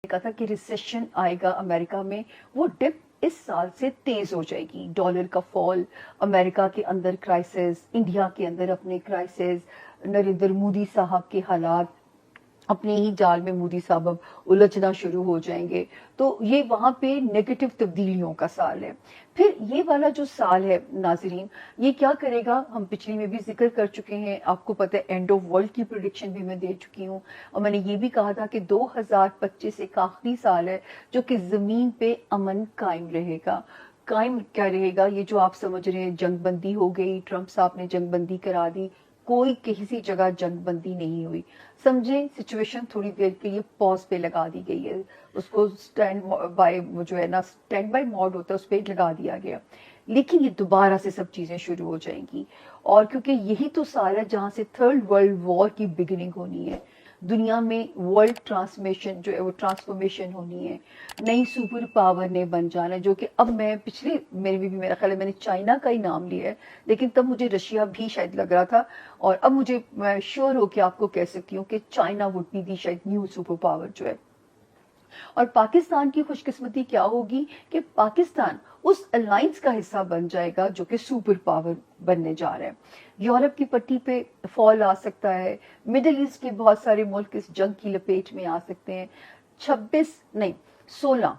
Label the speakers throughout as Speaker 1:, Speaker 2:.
Speaker 1: کہا تھا کہ ریسیشن آئے گا امریکہ میں، وہ ڈپ اس سال سے تیز ہو جائے گی. ڈالر کا فال، امریکہ کے اندر کرائسس، انڈیا کے اندر اپنے کرائسس، نریندر مودی صاحب کے حالات، اپنے ہی جال میں مودی صاحب اب الجھنا شروع ہو جائیں گے. تو یہ وہاں پہ نیگیٹو تبدیلیوں کا سال ہے. پھر یہ والا جو سال ہے ناظرین، یہ کیا کرے گا؟ ہم پچھلی میں بھی ذکر کر چکے ہیں، آپ کو پتہ ہے اینڈ آف ورلڈ کی پریڈکشن بھی میں دے چکی ہوں، اور میں نے یہ بھی کہا تھا کہ 2025 ایک آخری سال ہے جو کہ زمین پہ امن قائم رہے گا. قائم کیا رہے گا؟ یہ جو آپ سمجھ رہے ہیں جنگ بندی ہو گئی، ٹرمپ صاحب نے جنگ بندی کرا دی، کوئی کسی جگہ جنگ بندی نہیں ہوئی. سمجھیں سچویشن تھوڑی دیر کے لیے پاز پہ لگا دی گئی ہے، اس کو سٹینڈ بائی جو ہے نا سٹینڈ بائی موڈ ہوتا ہے اس پہ لگا دیا گیا. لیکن یہ دوبارہ سے سب چیزیں شروع ہو جائیں گی، اور کیونکہ یہی تو سال ہے جہاں سے تھرڈ ورلڈ وار کی بگننگ ہونی ہے. دنیا میں ورلڈ ٹرانسمیشن جو ہے وہ ٹرانسفارمیشن ہونی ہے، نئی سپر پاور نے بن جانا ہے. جو کہ اب میں پچھلے میرا خیال ہے میں نے چائنا کا ہی نام لیا ہے، لیکن تب مجھے رشیا بھی شاید لگ رہا تھا، اور اب مجھے میں شیور ہو کے آپ کو کہہ سکتی ہوں کہ چائنا وڈ بی دی شاید نیو سپر پاور جو ہے. اور پاکستان کی خوش قسمتی کیا ہوگی کہ پاکستان اس الائنس کا حصہ بن جائے گا جو کہ سپر پاور بننے جا رہا ہے. یورپ کی پٹی پہ فال آ سکتا ہے، مڈل ایسٹ کے بہت سارے ملک اس جنگ کی لپیٹ میں آ سکتے ہیں. 16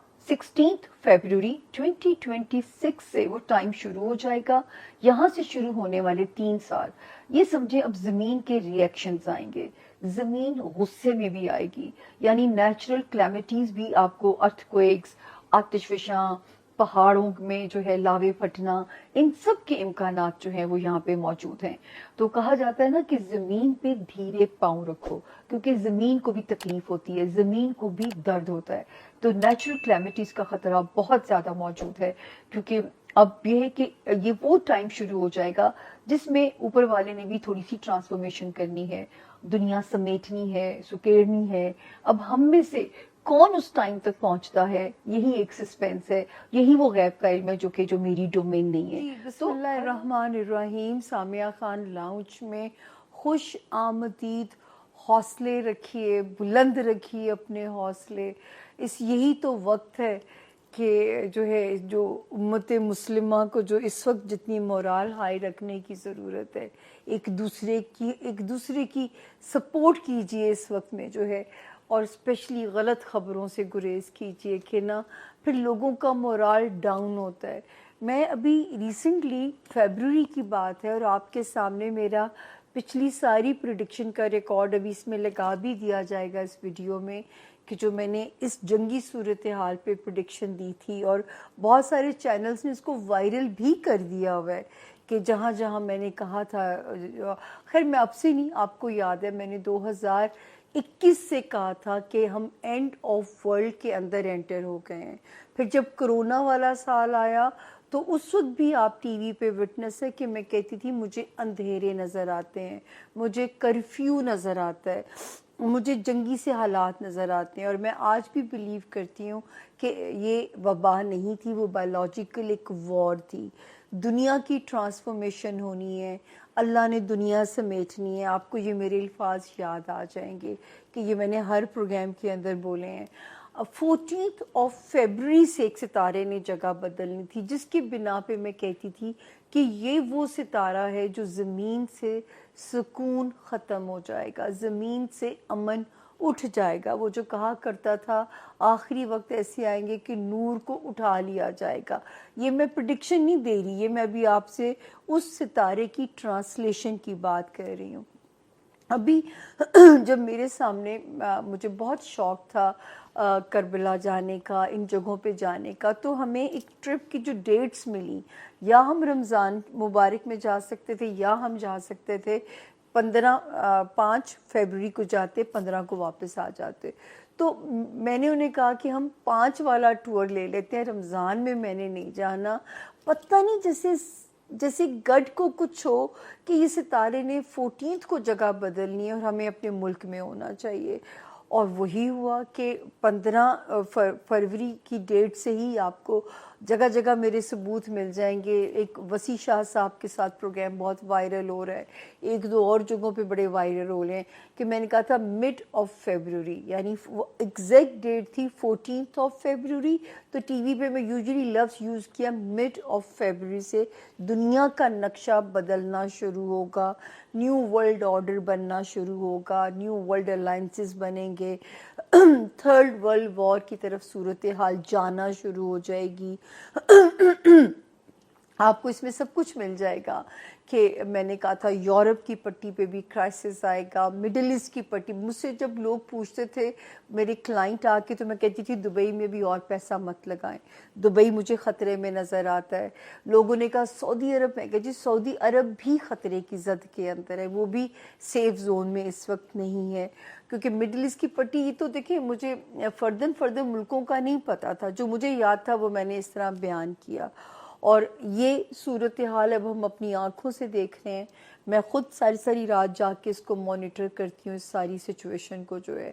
Speaker 1: فیبروری 2026 سے وہ ٹائم شروع ہو جائے گا. یہاں سے شروع ہونے والے 3 سال یہ سمجھے اب زمین کے ری ایکشنز آئیں گے، زمین غصے میں بھی آئے گی. یعنی نیچرل کلیمٹیز بھی آپ کو، ارتھ کویکس، آتش فشاں، پہاڑوں میں جو ہے لاوے پھٹنا، ان سب کے امکانات جو ہیں وہ یہاں پہ موجود ہیں. تو کہا جاتا ہے نا کہ زمین پہ دھیرے پاؤں رکھو، کیونکہ زمین کو بھی تکلیف ہوتی ہے، زمین کو بھی درد ہوتا ہے. تو نیچرل کلیمٹیز کا خطرہ بہت زیادہ موجود ہے، کیونکہ اب یہ ہے کہ یہ وہ ٹائم شروع ہو جائے گا جس میں اوپر والے نے بھی تھوڑی سی ٹرانسفارمیشن کرنی ہے، دنیا سمیٹنی ہے، سکیڑنی ہے. اب ہم میں سے کون اس ٹائم تک پہنچتا ہے، یہی ایک سسپینس ہے، یہی وہ غیب کا علم ہے جو میری ڈومین نہیں ہے.
Speaker 2: بسم اللہ الرحمن الرحیم. سامیہ خان لاؤنج میں خوش آمدید. حوصلے رکھیے، بلند رکھیے اپنے حوصلے. یہی تو وقت ہے کہ جو امت مسلمہ کو جو اس وقت جتنی مورال ہائی رکھنے کی ضرورت ہے، ایک دوسرے کی سپورٹ کیجئے اس وقت میں جو ہے، اور اسپیشلی غلط خبروں سے گریز کیجئے کہ نا پھر لوگوں کا مورال ڈاؤن ہوتا ہے. میں ابھی ریسنٹلی فیبروری کی بات ہے، اور آپ کے سامنے میرا پچھلی ساری پریڈکشن کا ریکارڈ ابھی اس میں لگا بھی دیا جائے گا اس ویڈیو میں، کہ جو میں نے اس جنگی صورتحال پہ پریڈکشن دی تھی، اور بہت سارے چینلز نے اس کو وائرل بھی کر دیا ہوا ہے کہ جہاں جہاں میں نے کہا تھا. خیر میں اب سے نہیں، آپ کو یاد ہے میں نے 2021 سے کہا تھا کہ ہم اینڈ آف ورلڈ کے اندر انٹر ہو گئے ہیں. پھر جب کرونا والا سال آیا تو اس وقت بھی آپ ٹی وی پہ وٹنس ہے کہ میں کہتی تھی مجھے اندھیرے نظر آتے ہیں، مجھے کرفیو نظر آتا ہے، مجھے جنگی سے حالات نظر آتے ہیں. اور میں آج بھی بلیو کرتی ہوں کہ یہ وبا نہیں تھی، وہ بایولوجیکل ایک وار تھی. دنیا کی ٹرانسفارمیشن ہونی ہے، اللہ نے دنیا سمیٹنی ہے. آپ کو یہ میرے الفاظ یاد آ جائیں گے کہ یہ میں نے ہر پروگرام کے اندر بولے ہیں. 14 فیبروری سے ایک ستارے نے جگہ بدلنی تھی، جس کی بنا پہ میں کہتی تھی کہ یہ وہ ستارہ ہے جو زمین سے سکون ختم ہو جائے گا، زمین سے امن اٹھ جائے گا. وہ جو کہا کرتا تھا آخری وقت ایسے آئیں گے کہ نور کو اٹھا لیا جائے گا. یہ میں پریڈکشن نہیں دے رہی، یہ میں ابھی آپ سے اس ستارے کی ٹرانسلیشن کی بات کر رہی ہوں. ابھی جب میرے سامنے مجھے بہت شوق تھا کربلا جانے کا، ان جگہوں پہ جانے کا، تو ہمیں ایک ٹرپ کی جو ڈیٹس ملی، یا ہم رمضان مبارک میں جا سکتے تھے یا ہم جا سکتے تھے 5 فیبروری کو جاتے، 15 کو واپس آ جاتے. تو میں نے انہیں کہا کہ ہم 5 والا ٹور لے لیتے ہیں، رمضان میں نے نہیں جانا. پتہ نہیں جیسے گڈ کو کچھ ہو کہ یہ ستارے نے 14 کو جگہ بدلنی ہے اور ہمیں اپنے ملک میں ہونا چاہیے. اور وہی ہوا کہ 15 فروری کی ڈیٹ سے ہی آپ کو جگہ جگہ میرے ثبوت مل جائیں گے. ایک وسیع شاہ صاحب کے ساتھ پروگرام بہت وائرل ہو رہا ہے, ایک دو اور جگہوں پہ بڑے وائرل ہو رہے ہیں کہ میں نے کہا تھا مڈ آف فیبروری, یعنی ایگزیکٹ ڈیٹ تھی 14th آف فیبروری. تو ٹی وی پہ میں یوزلی لفظ یوز کیا مڈ آف فیبروری سے دنیا کا نقشہ بدلنا شروع ہوگا, نیو ورلڈ آرڈر بننا شروع ہوگا, نیو ورلڈ الائنسز بنیں گے, تھرڈ ورلڈ وار کی طرف صورتحال جانا شروع ہو جائے گی. آپ کو اس میں سب کچھ مل جائے گا کہ میں نے کہا تھا یورپ کی پٹی پہ بھی کرائسس آئے گا, مڈل ایسٹ کی پٹی. مجھ سے جب لوگ پوچھتے تھے میرے کلائنٹ آ کے, تو میں کہتی تھی دبئی میں بھی اور پیسہ مت لگائیں, دبئی مجھے خطرے میں نظر آتا ہے. لوگوں نے کہا سعودی عرب, میں کہا جی سعودی عرب بھی خطرے کی زد کے اندر ہے, وہ بھی سیف زون میں اس وقت نہیں ہے, کیونکہ مڈل ایسٹ کی پٹی. یہ تو دیکھیں مجھے فردن ملکوں کا نہیں پتا تھا, جو مجھے یاد تھا وہ میں نے اس طرح بیان کیا. اور یہ صورتحال اب ہم اپنی آنکھوں سے دیکھ رہے ہیں. میں خود ساری رات جا کے اس کو مانیٹر کرتی ہوں, اس ساری سچویشن کو جو ہے.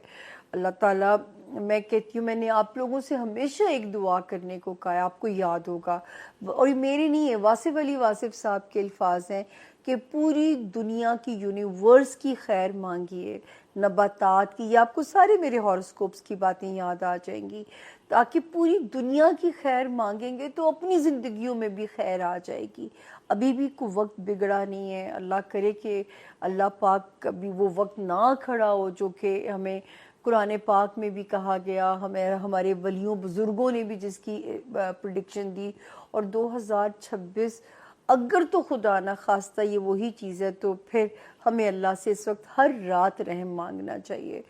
Speaker 2: اللہ تعالیٰ, میں کہتی ہوں میں نے آپ لوگوں سے ہمیشہ ایک دعا کرنے کو کہا ہے, آپ کو یاد ہوگا, اور یہ میرے نہیں ہے, واصف علی واصف صاحب کے الفاظ ہیں کہ پوری دنیا کی یونیورس کی خیر مانگیے, نباتات کی. یہ آپ کو سارے میرے ہاروسکوپس کی باتیں یاد آ جائیں گی, تاکہ پوری دنیا کی خیر مانگیں گے تو اپنی زندگیوں میں بھی خیر آ جائے گی. ابھی بھی کوئی وقت بگڑا نہیں ہے. اللہ کرے کہ اللہ پاک کبھی وہ وقت نہ کھڑا ہو جو کہ ہمیں قرآن پاک میں بھی کہا گیا, ہمارے ولیوں بزرگوں نے بھی جس کی پریڈکشن دی. اور 2026 اگر تو خدا نہ خواستہ یہ وہی چیز ہے, تو پھر ہمیں اللہ سے اس وقت ہر رات رحم مانگنا چاہیے.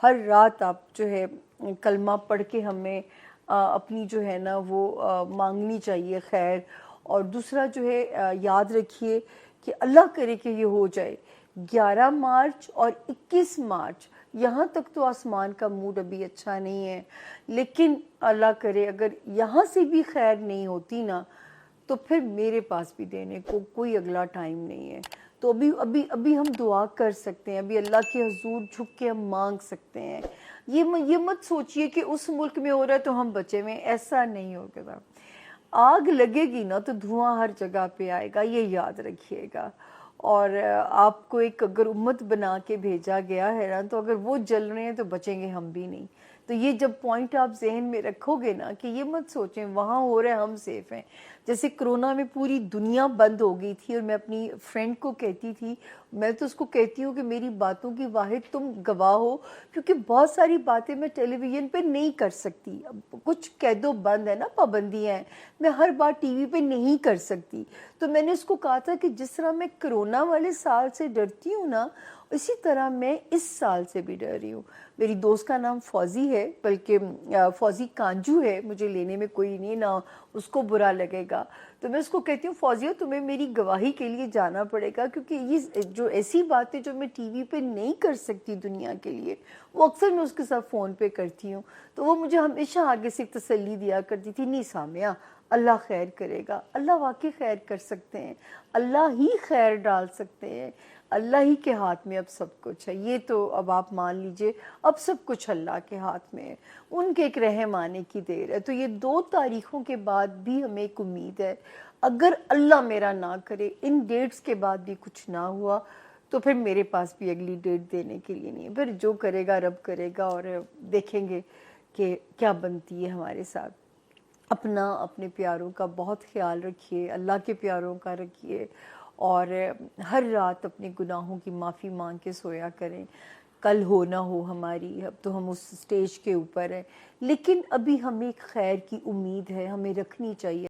Speaker 2: ہر رات آپ جو ہے کلمہ پڑھ کے ہمیں اپنی جو ہے نا وہ مانگنی چاہیے خیر. اور دوسرا جو ہے یاد رکھیے کہ اللہ کرے کہ یہ ہو جائے 11 مارچ اور 21 مارچ, یہاں تک تو آسمان کا موڈ ابھی اچھا نہیں ہے, لیکن اللہ کرے اگر یہاں سے بھی خیر نہیں ہوتی نا, تو پھر میرے پاس بھی دینے کو کوئی اگلا ٹائم نہیں ہے. تو ابھی ہم دعا کر سکتے ہیں, ابھی اللہ کے حضور جھک کے ہم مانگ سکتے ہیں. یہ مت سوچئے کہ اس ملک میں ہو رہا ہے تو ہم بچے ہوئے, ایسا نہیں ہوگا. آگ لگے گی نا تو دھواں ہر جگہ پہ آئے گا, یہ یاد رکھیے گا. اور آپ کو ایک اگر امت بنا کے بھیجا گیا ہے نا, تو اگر وہ جل رہے ہیں تو بچیں گے ہم بھی نہیں. تو یہ جب پوائنٹ آپ ذہن میں رکھو گے نا کہ یہ مت سوچیں وہاں ہو رہا ہے ہم سیف ہیں. جیسے کرونا میں پوری دنیا بند ہو گئی تھی, اور میں اپنی فرینڈ کو کہتی تھی, میں تو اس کو کہتی ہوں کہ میری باتوں کی واحد تم گواہ ہو, کیونکہ بہت ساری باتیں میں ٹیلی ویژن پہ نہیں کر سکتی, کچھ قید و بند ہے نا, پابندیاں ہیں, میں ہر بات ٹی وی پہ نہیں کر سکتی. تو میں نے اس کو کہا تھا کہ جس طرح میں کرونا والے سال سے ڈرتی ہوں نا, اسی طرح میں اس سال سے بھی ڈر رہی ہوں. میری دوست کا نام فوزی ہے, بلکہ فوزی کانجو ہے, مجھے لینے میں کوئی نہیں, نہ اس کو برا لگے گا. تو میں اس کو کہتی ہوں فوزیو تمہیں میری گواہی کے لیے جانا پڑے گا, کیونکہ یہ جو ایسی باتیں جو میں ٹی وی پہ نہیں کر سکتی دنیا کے لیے, وہ اکثر میں اس کے ساتھ فون پہ کرتی ہوں. تو وہ مجھے ہمیشہ آگے سے تسلی دیا کرتی تھی, نہیں سامیہ اللہ خیر کرے گا. اللہ واقعی خیر کر سکتے ہیں, اللہ ہی خیر ڈال سکتے ہیں, اللہ ہی کے ہاتھ میں اب سب کچھ ہے. یہ تو اب آپ مان لیجئے اب سب کچھ اللہ کے ہاتھ میں ہے, ان کے ایک رحم آنے کی دیر ہے. تو یہ 2 تاریخوں کے بعد بھی ہمیں ایک امید ہے, اگر اللہ میرا نہ کرے ان ڈیٹس کے بعد بھی کچھ نہ ہوا, تو پھر میرے پاس بھی اگلی ڈیٹ دینے کے لیے نہیں ہے. پھر جو کرے گا رب کرے گا, اور دیکھیں گے کہ کیا بنتی ہے ہمارے ساتھ. اپنے پیاروں کا بہت خیال رکھیے, اللہ کے پیاروں کا رکھیے, اور ہر رات اپنے گناہوں کی معافی مانگ کے سویا کریں. کل ہو نہ ہو ہماری, اب تو ہم اس سٹیج کے اوپر ہیں, لیکن ابھی ہمیں ایک خیر کی امید ہے, ہمیں رکھنی چاہیے.